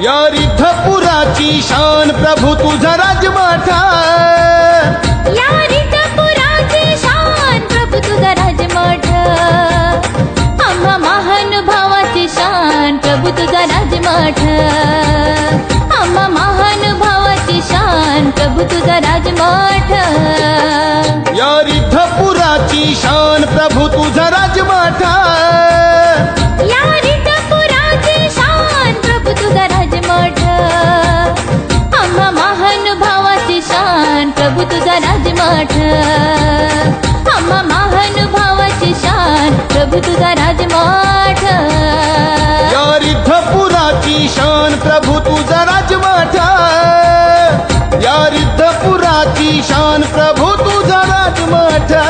या रिद्धपुराची शान प्रभू तुझा राजमाठा या रिद्धपुराची शान प्रभू तुझा राजमठ आम्हा महानुभावाची शान प्रभू तुझा राजमठ आम्हा महानुभावाची शान प्रभू तुझा राजमठ या रिद्धपुराची शान प्रभू तुझा राजमाठा या रिद्धपुराची शान प्रभू तुझा राजमठ आम्हा महानुभावाची शान प्रभू तुझा राजमठ आम्हा महानुभावाची शान प्रभू तुझा राजमठ या रिद्धपुराची शान प्रभू तुझा राजमाठा या रिद्धपुराची शान प्रभू तुझा राजमाठा